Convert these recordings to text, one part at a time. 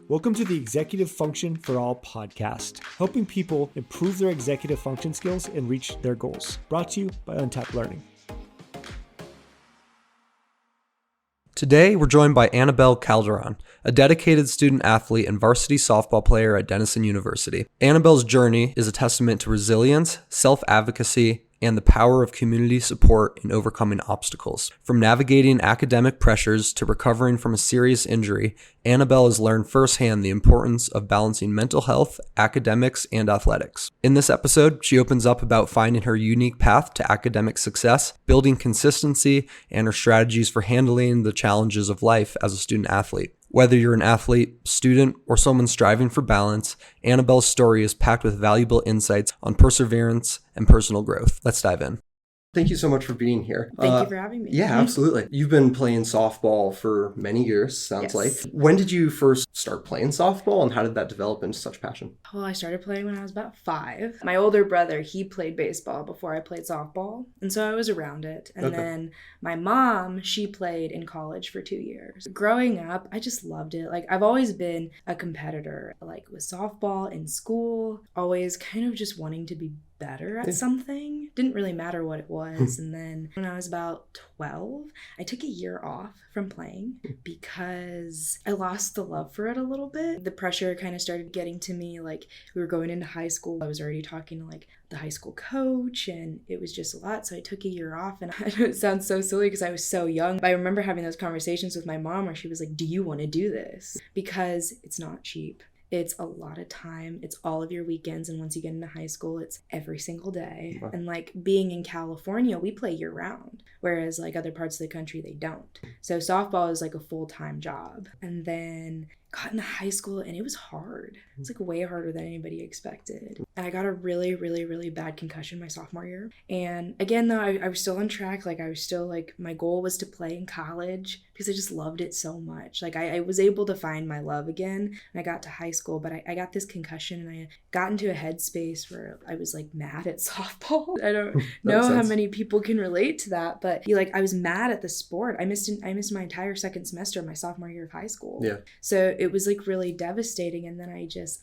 Welcome to the Executive Function for All podcast, helping people improve their executive function skills and reach their goals. Brought to you by Untapped Learning. Today, we're joined by Annabelle Calderon, a dedicated student athlete and varsity softball player at Denison University. Annabelle's journey is a testament to resilience, self-advocacy, and the power of community support in overcoming obstacles. From navigating academic pressures to recovering from a serious injury, Annabelle has learned firsthand the importance of balancing mental health, academics, and athletics. In this episode, she opens up about finding her unique path to academic success, building consistency, and her strategies for handling the challenges of life as a student athlete. Whether you're an athlete, student, or someone striving for balance, Annabelle's story is packed with valuable insights on perseverance and personal growth. Let's dive in. Thank you so much for being here. Thank you for having me. Yeah, absolutely. You've been playing softball for many years, sounds like. When did you first start playing softball, and how did that develop into such passion? Well, I started playing when I was about 5. My older brother, he played baseball before I played softball, and so I was around it. And then my mom, she played in college for 2 years. Growing up, I just loved it. Like, I've always been a competitor, like with softball in school, always kind of just wanting to be better at something. Didn't really matter what it was. And then when I was about 12, I took a year off from playing because I lost the love for it a little bit. The pressure kind of started getting to me. Like, we were going into high school. I was already talking to like the high school coach, and it was just a lot. So I took a year off, and I know it sounds so silly because I was so young, but I remember having those conversations with my mom where she was like, do you want to do this? Because it's not cheap. It's a lot of time. It's all of your weekends. And once you get into high school, it's every single day. Wow. And like being in California, we play year round, whereas like other parts of the country, they don't. So softball is like a full-time job. And then got into high school, and it was hard. It's like way harder than anybody expected. And I got a really, really, really bad concussion my sophomore year. And again, though, I was still on track. Like, I was still like, my goal was to play in college because I just loved it so much. Like, I was able to find my love again when I got to high school, but I got this concussion, and I got into a headspace where I was like mad at softball. I don't know how many people can relate to that, but I was mad at the sport. I missed my entire second semester of my sophomore year of high school. Yeah. So it was like really devastating. And then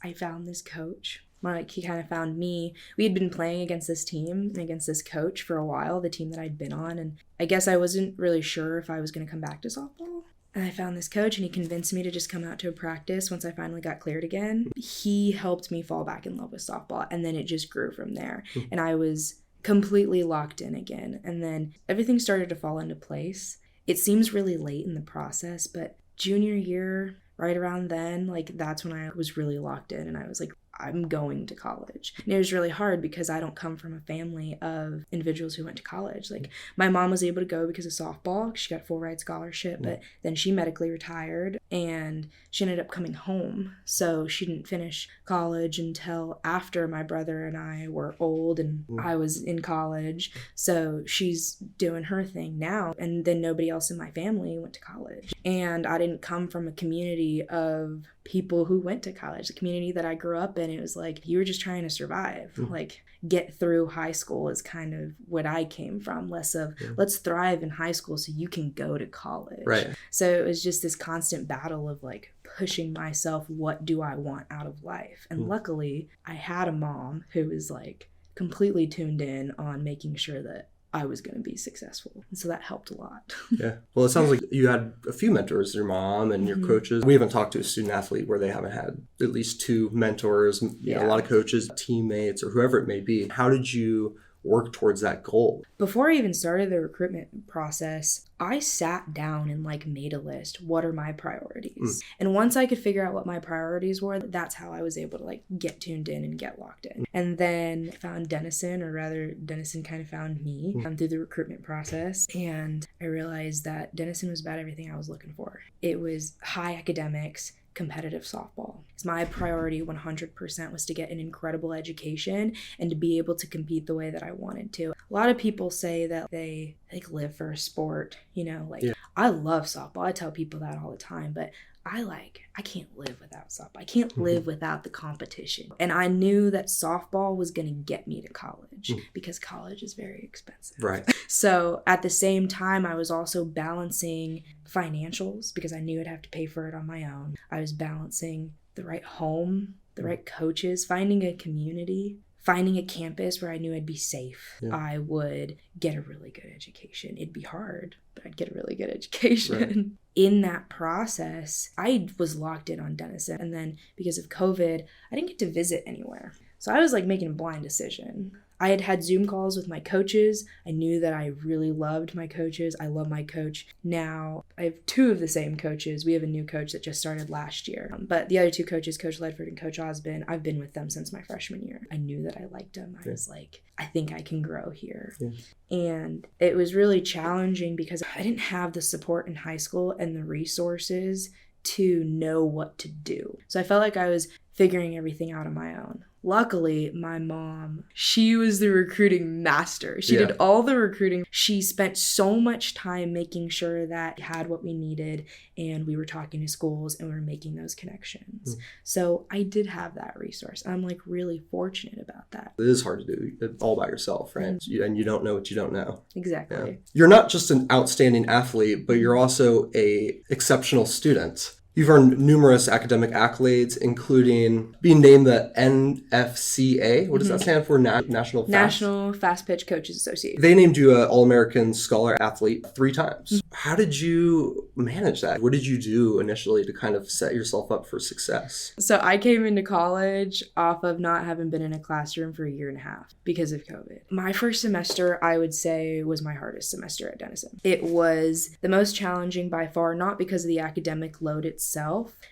I found this coach. Like, he kind of found me. We had been playing against this team and against this coach for a while, the team that I'd been on. And I guess I wasn't really sure if I was going to come back to softball. And I found this coach, and he convinced me to just come out to a practice once I finally got cleared again. He helped me fall back in love with softball, and then it just grew from there. And I was completely locked in again. And then everything started to fall into place. It seems really late in the process, but junior year, right around then, like, that's when I was really locked in, and I was like, I'm going to college. And it was really hard because I don't come from a family of individuals who went to college. Like, my mom was able to go because of softball. She got a full ride scholarship, but then she medically retired, and she ended up coming home. So she didn't finish college until after my brother and I were old and I was in college. So she's doing her thing now. And then nobody else in my family went to college. And I didn't come from a community of people who went to college. The community that I grew up in, it was like, you were just trying to survive. Like, get through high school is kind of what I came from. Less of let's thrive in high school so you can go to college. Right. So it was just this constant battle of like pushing myself. What do I want out of life? And luckily I had a mom who was like completely tuned in on making sure that I was going to be successful. And so that helped a lot. Yeah. Well, it sounds like you had a few mentors, your mom and your coaches. We haven't talked to a student athlete where they haven't had at least 2 mentors, you know, a lot of coaches, teammates, or whoever it may be. How did you work towards that goal? Before I even started the recruitment process, I sat down and like made a list. What are my priorities? And once I could figure out what my priorities were, that's how I was able to like get tuned in and get locked in. And then I found Denison, or rather Denison kind of found me through the recruitment process. And I realized that Denison was about everything I was looking for. It was high academics, competitive softball. My priority 100% was to get an incredible education and to be able to compete the way that I wanted to. A lot of people say that they like live for a sport, you know, like I love softball. I tell people that all the time, but I can't live without softball. I can't live without the competition. And I knew that softball was going to get me to college because college is very expensive. Right. So at the same time, I was also balancing financials because I knew I'd have to pay for it on my own. I was balancing the right home, the right coaches, finding a community, finding a campus where I knew I'd be safe. Yeah. I would get a really good education. It'd be hard, but I'd get a really good education. Right. In that process, I was locked in on Denison. And then because of COVID, I didn't get to visit anywhere. So I was like making a blind decision. I had had Zoom calls with my coaches. I knew that I really loved my coaches. I love my coach. Now I have two of the same coaches. We have a new coach that just started last year. But the other two coaches, Coach Ledford and Coach Osbin, I've been with them since my freshman year. I knew that I liked them. I was like, I think I can grow here. Yeah. And it was really challenging because I didn't have the support in high school and the resources to know what to do. So I felt like I was figuring everything out on my own. Luckily, my mom, she was the recruiting master. She did all the recruiting. She spent so much time making sure that we had what we needed and we were talking to schools and we were making those connections. So I did have that resource. I'm like really fortunate about that. It is hard to do all by yourself, right? And you don't know what you don't know. Exactly. Yeah. You're not just an outstanding athlete, but you're also an exceptional student. You've earned numerous academic accolades, including being named the NFCA. What does that stand for? National Fast Pitch Coaches Association. They named you an All-American Scholar Athlete 3 times. How did you manage that? What did you do initially to kind of set yourself up for success? So I came into college off of not having been in a classroom for a year and a half because of COVID. My first semester, I would say, was my hardest semester at Denison. It was the most challenging by far, not because of the academic load itself,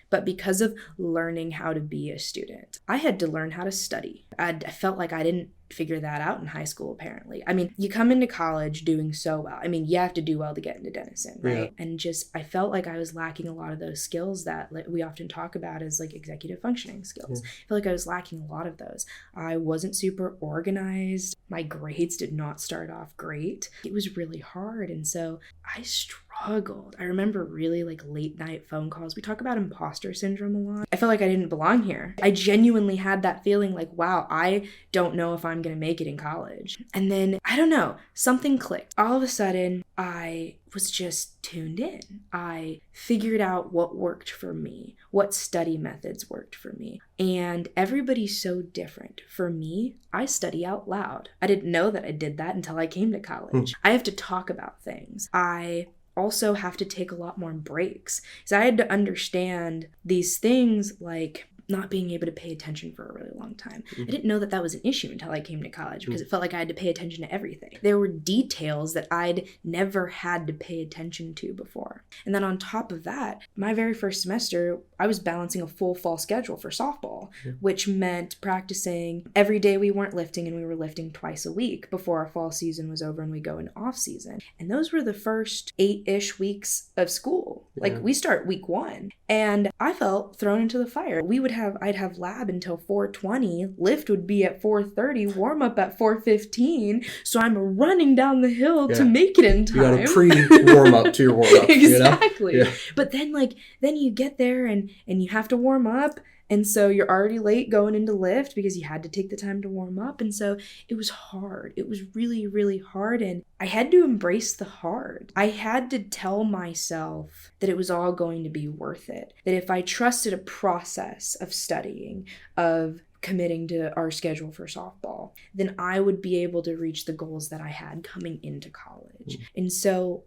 but because of learning how to be a student. I had to learn how to study. I felt like I didn't figure that out in high school, apparently. I mean, you come into college doing so well. I mean, you have to do well to get into Denison, right? Yeah. And I felt like I was lacking a lot of those skills that we often talk about as like executive functioning skills. I feel like I was lacking a lot of those. I wasn't super organized. My grades did not start off great. It was really hard. And so I struggled. I remember really like late night phone calls. We talk about imposter syndrome a lot. I felt like I didn't belong here. I genuinely had that feeling like, wow, I don't know if I'm going to make it in college. And then, I don't know, something clicked. All of a sudden, I was just tuned in. I figured out what worked for me, what study methods worked for me. And everybody's so different. For me, I study out loud. I didn't know that I did that until I came to college. I have to talk about things. I also have to take a lot more breaks. So I had to understand these things like not being able to pay attention for a really long time. I didn't know that that was an issue until I came to college because it felt like I had to pay attention to everything. There were details that I'd never had to pay attention to before. And then on top of that, my very first semester, I was balancing a full fall schedule for softball, which meant practicing every day we weren't lifting, and we were lifting twice a week before our fall season was over and we go into off season. And those were the first 8-ish weeks of school. Like we start week 1 and I felt thrown into the fire. I'd have lab until 4:20. Lift would be at 4:30. Warm up at 4:15. So I'm running down the hill to make it in time. You got a pre-warm up to your warm up. Exactly. You know? Yeah. But then you get there and you have to warm up. And so you're already late going into lift because you had to take the time to warm up. And so it was hard. It was really, really hard. And I had to embrace the hard. I had to tell myself that it was all going to be worth it. That if I trusted a process of studying, of committing to our schedule for softball, then I would be able to reach the goals that I had coming into college. And so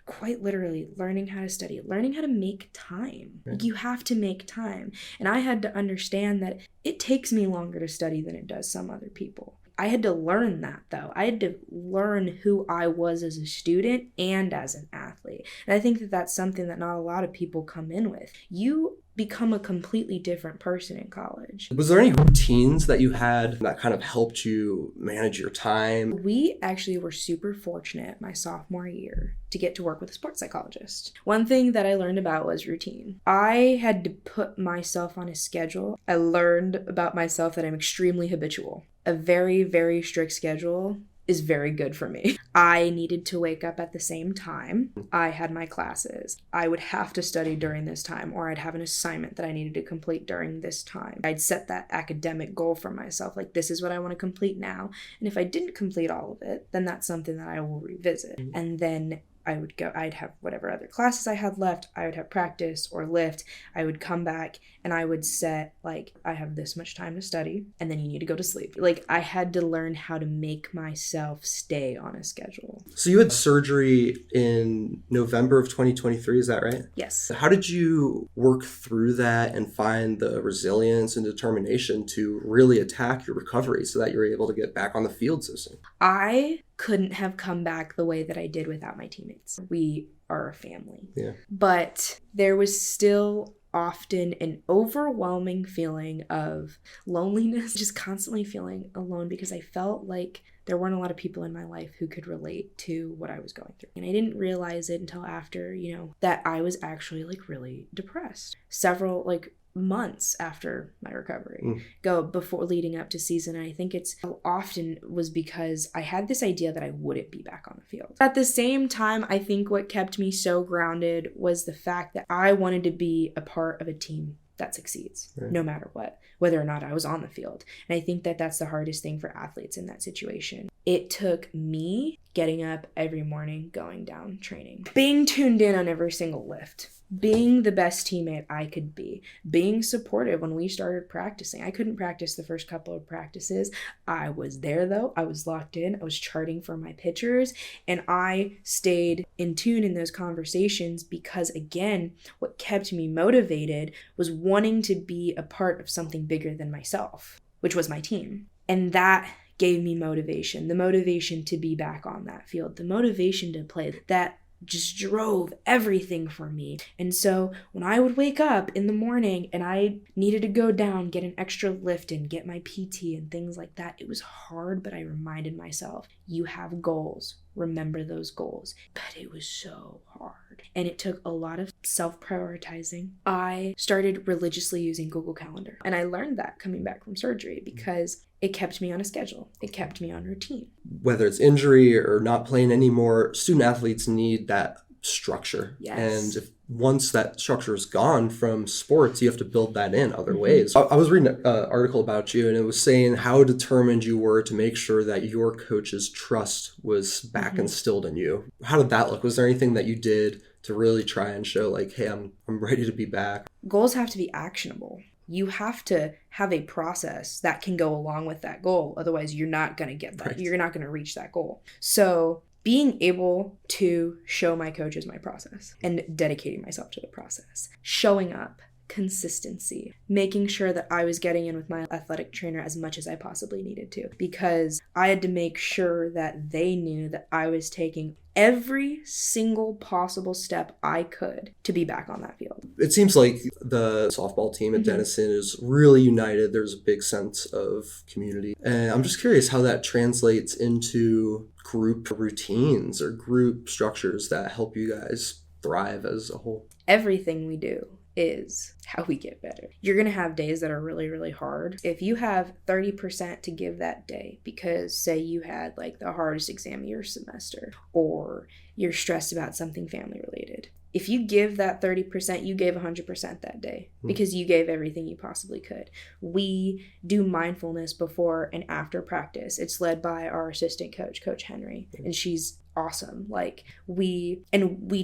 quite literally learning how to study, learning how to make time. You have to make time. And I had to understand that it takes me longer to study than it does some other people. I had to learn that though. I had to learn who I was as a student and as an athlete. And I think that that's something that not a lot of people come in with. You become a completely different person in college. Was there any routines that you had that kind of helped you manage your time? We actually were super fortunate my sophomore year to get to work with a sports psychologist. One thing that I learned about was routine. I had to put myself on a schedule. I learned about myself that I'm extremely habitual. A very, very strict schedule is very good for me. I needed to wake up at the same time I had my classes. I would have to study during this time, or I'd have an assignment that I needed to complete during this time. I'd set that academic goal for myself, like this is what I want to complete now. And if I didn't complete all of it, then that's something that I will revisit. And then I'd have whatever other classes I had left, I would have practice or lift, I would come back and I would set, like, I have this much time to study, and then you need to go to sleep. Like, I had to learn how to make myself stay on a schedule. So you had surgery in November of 2023, is that right? Yes. How did you work through that and find the resilience and determination to really attack your recovery so that you're able to get back on the field so soon? I couldn't have come back the way that I did without my teammates. We are a family. Yeah. But there was still often an overwhelming feeling of loneliness, just constantly feeling alone, because I felt like there weren't a lot of people in my life who could relate to what I was going through. And I didn't realize it until after, that I was actually like really depressed. Several months after my recovery before leading up to season. And I think it's often was because I had this idea that I wouldn't be back on the field. At the same time, I think what kept me so grounded was the fact that I wanted to be a part of a team that succeeds, no matter what, whether or not I was on the field. And I think that that's the hardest thing for athletes in that situation. It took me getting up every morning, going down, training, being tuned in on every single lift, being the best teammate I could be, being supportive when we started practicing. I couldn't practice the first couple of practices. I was there though. I was locked in. I was charting for my pitchers, and I stayed in tune in those conversations because, again, what kept me motivated was wanting to be a part of something bigger than myself, which was my team. And that gave me motivation, the motivation to be back on that field, the motivation to play. That just drove everything for me. And so when I would wake up in the morning and I needed to go down, get an extra lift and get my PT and things like that, it was hard, but I reminded myself, you have goals. Remember those goals. But it was so hard. And it took a lot of self-prioritizing. I started religiously using Google Calendar. And I learned that coming back from surgery because it kept me on a schedule. It kept me on routine. Whether it's injury or not playing anymore, student athletes need that structure. Yes. And once that structure is gone from sports, you have to build that in other ways. I was reading an article about you, and it was saying how determined you were to make sure that your coach's trust was back instilled in you. How did that look? Was there anything that you did to really try and show like, hey, I'm ready to be back? Goals have to be actionable. You have to have a process that can go along with that goal. Otherwise, you're not going to get that. Right. You're not going to reach that goal. So being able to show my coaches my process and dedicating myself to the process, showing up, consistency, making sure that I was getting in with my athletic trainer as much as I possibly needed to, because I had to make sure that they knew that I was taking every single possible step I could to be back on that field. It seems like the softball team at Denison is really united. There's a big sense of community. And I'm just curious how that translates into group routines or group structures that help you guys thrive as a whole. Everything we do is how we get better. You're going to have days that are really, really hard. If you have 30% to give that day because say you had like the hardest exam of your semester or you're stressed about something family related, if you give that 30%, you gave 100% that day because you gave everything you possibly could. We do mindfulness before and after practice. It's led by our assistant coach, Coach Henry, and she's awesome. Like we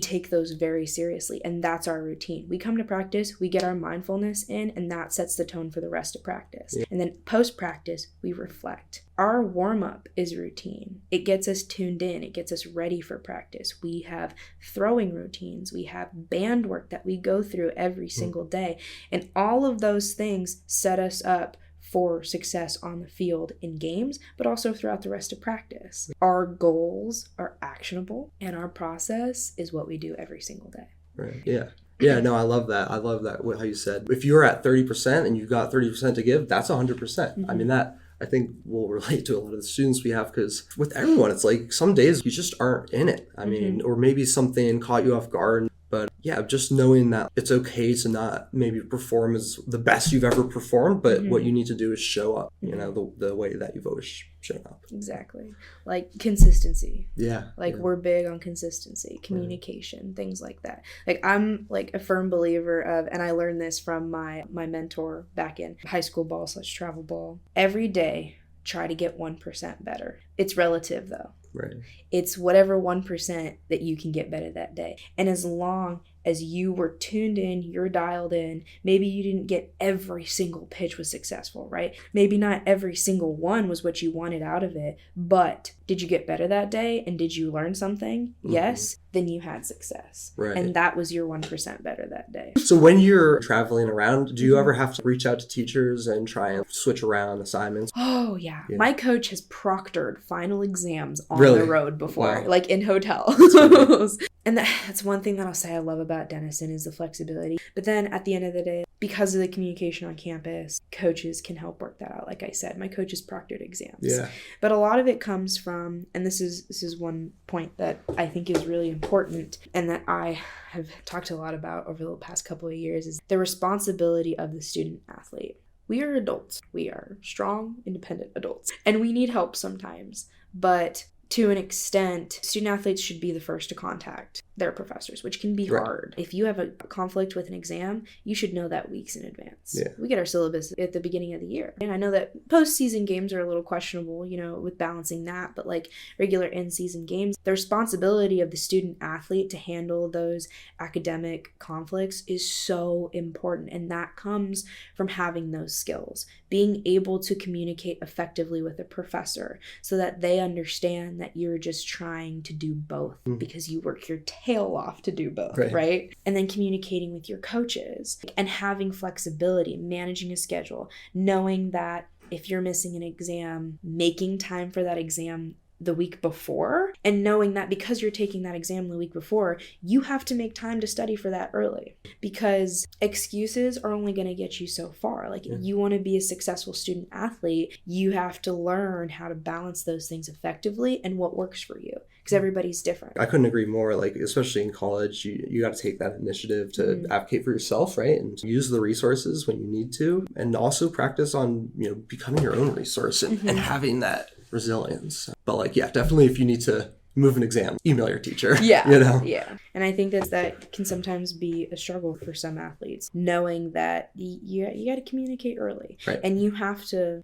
take those very seriously, and that's our routine. We come to practice, we get our mindfulness in, and that sets the tone for the rest of practice. And then post practice, we reflect. Our warm-up is routine. It gets us tuned in. It gets us ready for practice. We have throwing routines. We have band work that we go through every single day. And all of those things set us up for success on the field in games, but also throughout the rest of practice. Our goals are actionable, and our process is what we do every single day. Right. Yeah. Yeah, no, I love that. I love that, how you said. If you're at 30% and you've got 30% to give, that's 100%. I mean, that I think will relate to a lot of the students we have, because with everyone, it's like some days you just aren't in it. I mean, or maybe something caught you off guard, but just knowing that it's okay to not maybe perform as the best you've ever performed, but what you need to do is show up, you know, the way that you've always shown up. Exactly. Like consistency. Yeah. Like we're big on consistency, communication, things like that. Like I'm like a firm believer of, and I learned this from my mentor back in high school ball / travel ball. Every day, try to get 1% better. It's relative though. Right. It's whatever 1% that you can get better that day. And as long as you were tuned in, you're dialed in, maybe you didn't get every single pitch was successful, right? Maybe not every single one was what you wanted out of it, but did you get better that day? And did you learn something? Yes, then you had success. Right. And that was your 1% better that day. So when you're traveling around, do you ever have to reach out to teachers and try and switch around assignments? Oh, yeah. My coach has proctored final exams on Really? the road before, Wow. like in hotels. And that's one thing that I'll say I love about Denison is the flexibility. But then at the end of the day, because of the communication on campus, coaches can help work that out. Like I said, my coach has proctored exams. Yeah. But a lot of it comes from, and this is one point that I think is really important and that I have talked a lot about over the past couple of years is the responsibility of the student athlete. We are adults. We are strong, independent adults. And we need help sometimes. But to an extent, student athletes should be the first to contact their professors, which can be hard. If you have a conflict with an exam, you should know that weeks in advance. Yeah. We get our syllabus at the beginning of the year. And I know that postseason games are a little questionable, you know, with balancing that, but like regular in-season games, the responsibility of the student athlete to handle those academic conflicts is so important. And that comes from having those skills, being able to communicate effectively with a professor so that they understand that you're just trying to do both because you work your tail off to do both, right? And then communicating with your coaches and having flexibility, managing a schedule, knowing that if you're missing an exam, making time for that exam the week before, and knowing that because you're taking that exam the week before, you have to make time to study for that early because excuses are only going to get you so far. Like you want to be a successful student athlete, you have to learn how to balance those things effectively and what works for you because everybody's different. I couldn't agree more. Like, especially in college, you got to take that initiative to advocate for yourself, right? And use the resources when you need to, and also practice on, you know, becoming your own resource and having that resilience. But like, yeah, definitely if you need to move an exam, email your teacher. Yeah. You know? Yeah. And I think that can sometimes be a struggle for some athletes, knowing that you got to communicate early. Right. And you have to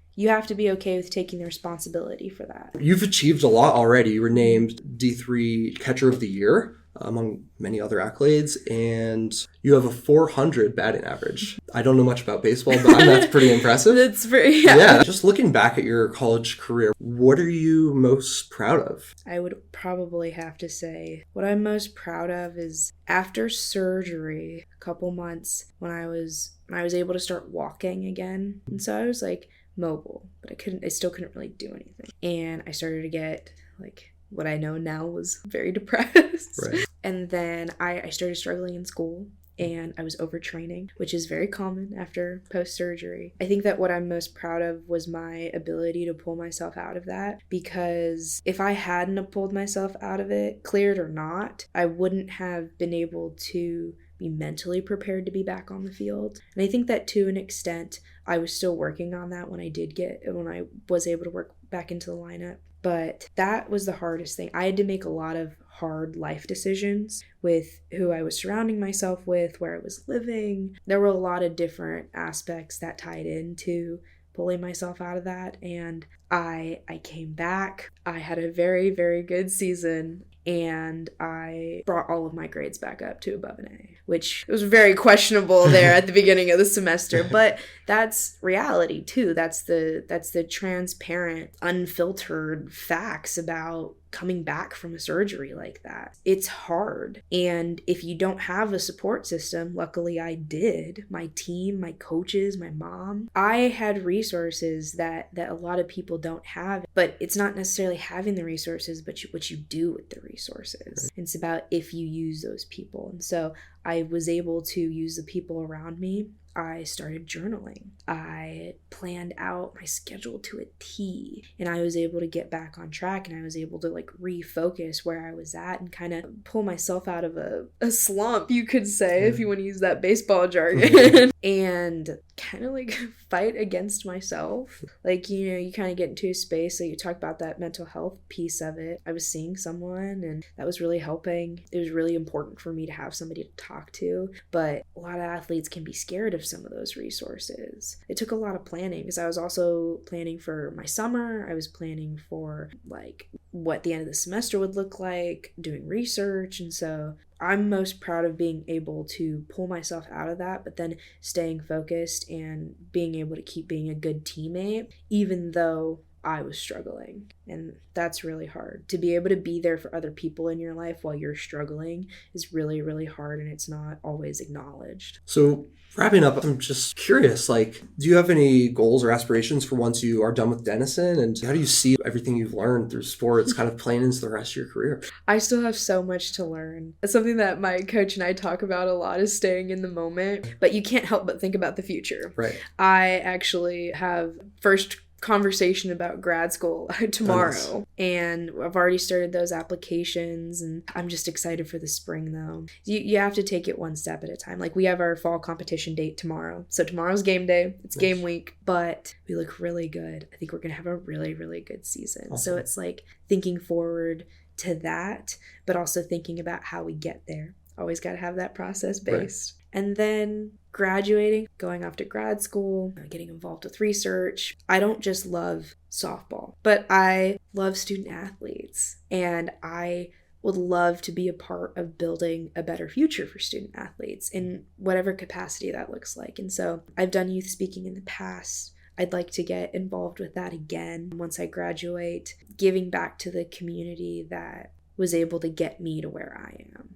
be okay with taking the responsibility for that. You've achieved a lot already. You were named D3 Catcher of the Year, among many other accolades, and you have a 400 batting average. I don't know much about baseball, but that's pretty impressive. That's pretty, yeah. Yeah. Just looking back at your college career, what are you most proud of? I would probably have to say what I'm most proud of is after surgery, a couple months when I was able to start walking again. And so I was like mobile, but I still couldn't really do anything. And I started to get like what I know now was very depressed. Right. And then I started struggling in school and I was overtraining, which is very common after post-surgery. I think that what I'm most proud of was my ability to pull myself out of that, because if I hadn't have pulled myself out of it, cleared or not, I wouldn't have been able to be mentally prepared to be back on the field. And I think that to an extent, I was still working on that when I was able to work back into the lineup. But that was the hardest thing. I had to make a lot of hard life decisions with who I was surrounding myself with, where I was living. There were a lot of different aspects that tied into pulling myself out of that. And I came back. I had a very, very good season. And I brought all of my grades back up to above an A, which was very questionable there at the beginning of the semester. But that's reality too. That's the transparent, unfiltered facts about coming back from a surgery like that. It's hard. And if you don't have a support system, luckily I did. My team, my coaches, my mom. I had resources that a lot of people don't have. But it's not necessarily having the resources, but what you do with the resources. Right. It's about if you use those people. And so I was able to use the people around me. I started journaling. I planned out my schedule to a T, and I was able to get back on track, and I was able to like refocus where I was at and kind of pull myself out of a slump, you could say, if you want to use that baseball jargon, and kind of like fight against myself. Like, you kind of get into a space that you talk about that mental health piece of it. I was seeing someone, and that was really helping. It was really important for me to have somebody to talk to, but a lot of athletes can be scared of some of those resources. It took a lot of planning, because I was also planning for my summer. I was planning for like what the end of the semester would look like, doing research. And so I'm most proud of being able to pull myself out of that, but then staying focused and being able to keep being a good teammate, even though I was struggling. And that's really hard. To be able to be there for other people in your life while you're struggling is really, really hard, and it's not always acknowledged. So wrapping up, I'm just curious, like, do you have any goals or aspirations for once you are done with Denison? And how do you see everything you've learned through sports kind of playing into the rest of your career? I still have so much to learn. It's something that my coach and I talk about a lot, is staying in the moment, but you can't help but think about the future. Right. I actually have first conversation about grad school tomorrow, and I've already started those applications, and I'm just excited for the spring though. You have to take it one step at a time. Like, we have our fall competition date tomorrow, so tomorrow's game day. It's game week, but we look really good. I think we're gonna have a really, really good season. Awesome. So it's like thinking forward to that, but also thinking about how we get there. Always got to have that process based. Right. And then graduating, going off to grad school, getting involved with research. I don't just love softball, but I love student athletes, and I would love to be a part of building a better future for student athletes in whatever capacity that looks like. And so I've done youth speaking in the past. I'd like to get involved with that again once I graduate, giving back to the community that was able to get me to where I am.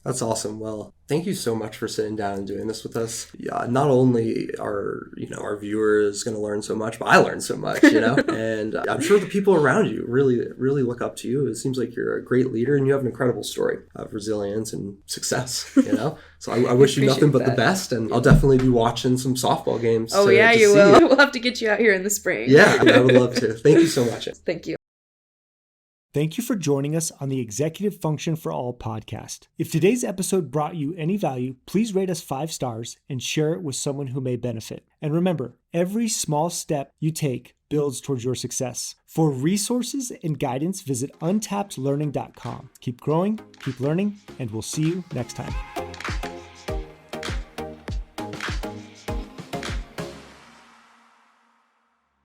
That's awesome. Well, thank you so much for sitting down and doing this with us. Yeah, not only are, our viewers going to learn so much, but I learned so much, and I'm sure the people around you really, really look up to you. It seems like you're a great leader, and you have an incredible story of resilience and success, So I wish you nothing but the best, and I'll definitely be watching some softball games. Oh, yeah, you will. We'll have to get you out here in the spring. Yeah, I would love to. Thank you so much. Thank you. Thank you for joining us on the Executive Function for All podcast. If today's episode brought you any value, please rate us 5 stars and share it with someone who may benefit. And remember, every small step you take builds towards your success. For resources and guidance, visit untappedlearning.com. Keep growing, keep learning, and we'll see you next time.